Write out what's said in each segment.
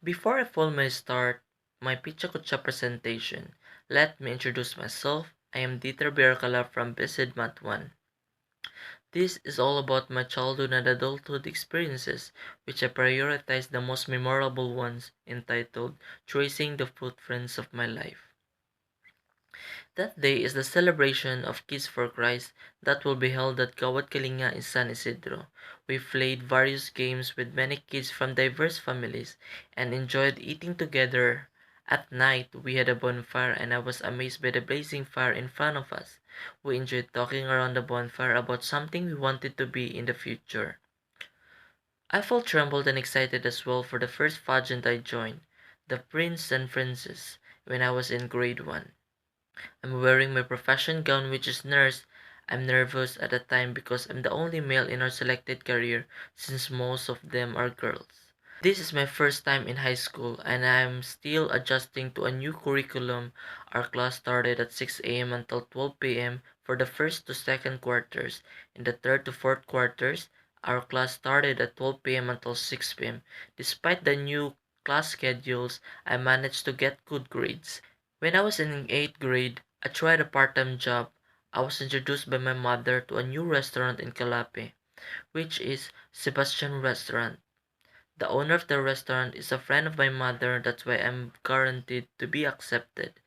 Before I formally start my Pecha Cucha presentation, let me introduce myself. I am Dieter Birkala from Bisid Mat 1. This is all about my childhood and adulthood experiences, which I prioritize the most memorable ones, entitled Tracing the Footprints of My Life. That day is the celebration of Kids for Christ that will be held at Kawat Kalinga in San Isidro. We played various games with many kids from diverse families and enjoyed eating together. At night, we had a bonfire and I was amazed by the blazing fire in front of us. We enjoyed talking around the bonfire about something we wanted to be in the future. I felt trembled and excited as well for the first pageant I joined, the Prince and Princess, when I was in grade 1. I'm wearing my profession gown which is nurse. I'm nervous at the time because I'm the only male in our selected career since most of them are girls. This is my first time in high school and I'm still adjusting to a new curriculum. Our class started at 6 a.m. until 12 p.m. for the first to second quarters. In the third to fourth quarters, our class started at 12 p.m. until 6 p.m. Despite the new class schedules, I managed to get good grades. When I was in 8th grade, I tried a part-time job. I was introduced by my mother to a new restaurant in Calape, which is Sebastian Restaurant. The owner of the restaurant is a friend of my mother, that's why I'm guaranteed to be accepted.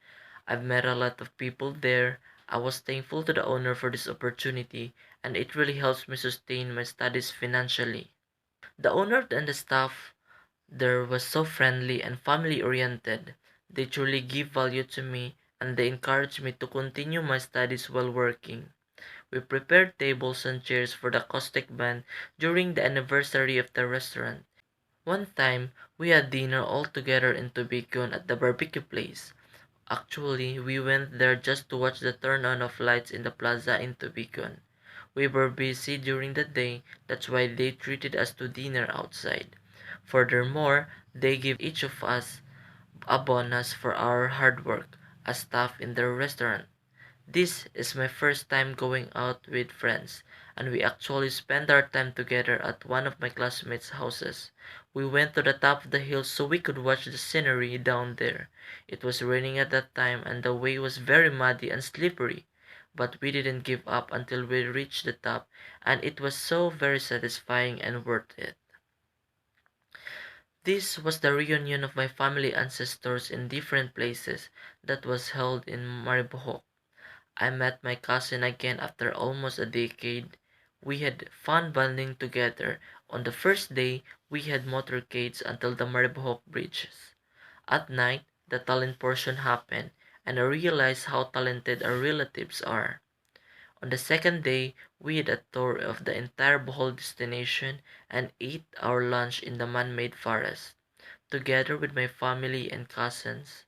I've met a lot of people there. I was thankful to the owner for this opportunity, and it really helps me sustain my studies financially. The owner and the staff there was so friendly and family oriented. They truly give value to me and they encourage me to continue my studies while working. We prepared tables and chairs for the acoustic band during the anniversary of the restaurant. One time, we had dinner all together in Tobicon at the barbecue place. Actually, we went there just to watch the turn on of lights in the plaza in Tobicon. We were busy during the day, that's why they treated us to dinner outside. Furthermore, they give each of us a bonus for our hard work as staff in their restaurant. This is my first time going out with friends, and we actually spent our time together at one of my classmates' houses. We went to the top of the hill so we could watch the scenery down there. It was raining at that time and the way was very muddy and slippery, but we didn't give up until we reached the top, and it was so very satisfying and worth it. This was the reunion of my family ancestors in different places that was held in Maribohok. I met my cousin again after almost a decade. We had fun bonding together. On the first day, we had motorcades until the Maribohok bridges. At night, the talent portion happened, and I realized how talented our relatives are. On the second day, we had a tour of the entire Bohol destination and ate our lunch in the man-made forest, together with my family and cousins.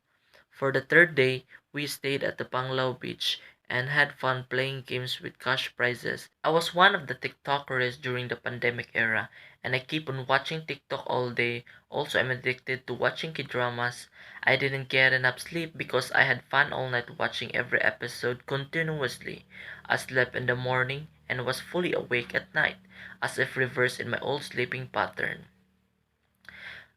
For the third day, we stayed at the Panglao beach and had fun playing games with cash prizes. I was one of the TikTokers during the pandemic era, and I keep on watching TikTok all day. Also, I'm addicted to watching K-dramas. I didn't get enough sleep because I had fun all night watching every episode continuously. I slept in the morning and was fully awake at night, as if reversed in my old sleeping pattern.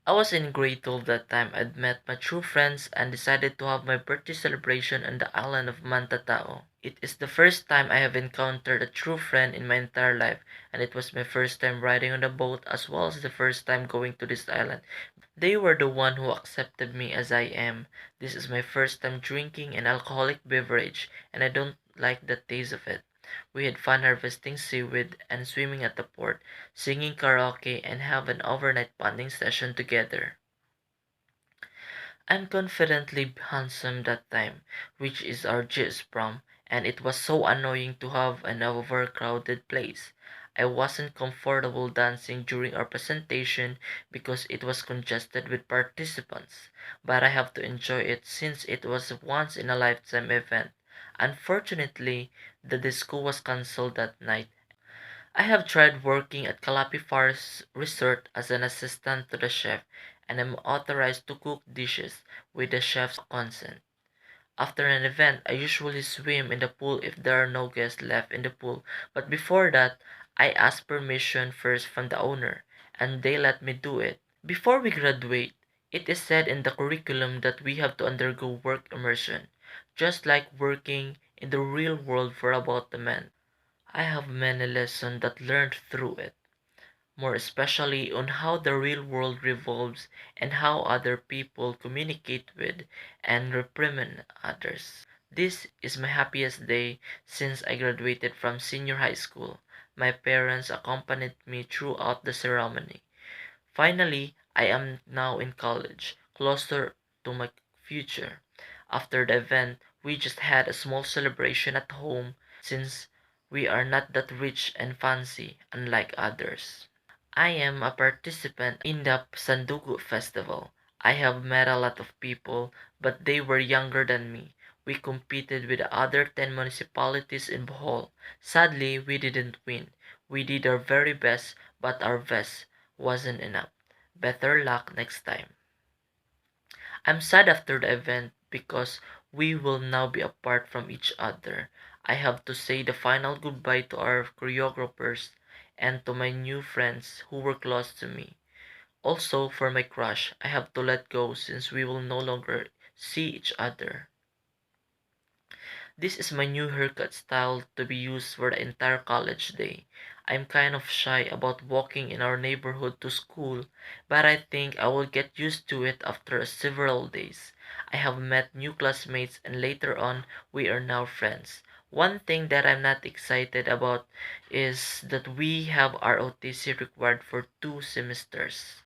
I was in grade 12 that time. I'd met my true friends and decided to have my birthday celebration on the island of Mantatao. It is the first time I have encountered a true friend in my entire life, and it was my first time riding on a boat as well as the first time going to this island. They were the one who accepted me as I am. This is my first time drinking an alcoholic beverage, and I don't like the taste of it. We had fun harvesting seaweed and swimming at the port, singing karaoke, and have an overnight bonding session together. I'm confidently handsome that time, which is our GS prom, and it was so annoying to have an overcrowded place. I wasn't comfortable dancing during our presentation because it was congested with participants, but I have to enjoy it since it was a once in a lifetime event. Unfortunately, the disco was cancelled that night. I have tried working at Calapi Forest Resort as an assistant to the chef, and am authorized to cook dishes with the chef's consent. After an event, I usually swim in the pool if there are no guests left in the pool, but before that, I ask permission first from the owner, and they let me do it. Before we graduate, It is said in the curriculum that we have to undergo work immersion, just like working in the real world for about a month. I have many lessons that learned through it, more especially on how the real world revolves and how other people communicate with and reprimand others. This is my happiest day since I graduated from senior high school. My parents accompanied me throughout the ceremony. Finally, I am now in college, closer to my future. After the event, we just had a small celebration at home since we are not that rich and fancy, unlike others. I am a participant in the Sandugu festival. I have met a lot of people, but they were younger than me. We competed with the other 10 municipalities in Bohol. Sadly, we didn't win. We did our very best, but our best wasn't enough. Better luck next time. I'm sad after the event because we will now be apart from each other. I have to say the final goodbye to our choreographers and to my new friends who were close to me. Also, for my crush, I have to let go since we will no longer see each other. This is my new haircut style to be used for the entire college day. I'm kind of shy about walking in our neighborhood to school, but I think I will get used to it after several days. I have met new classmates and later on we are now friends. One thing that I'm not excited about is that we have ROTC required for 2 semesters.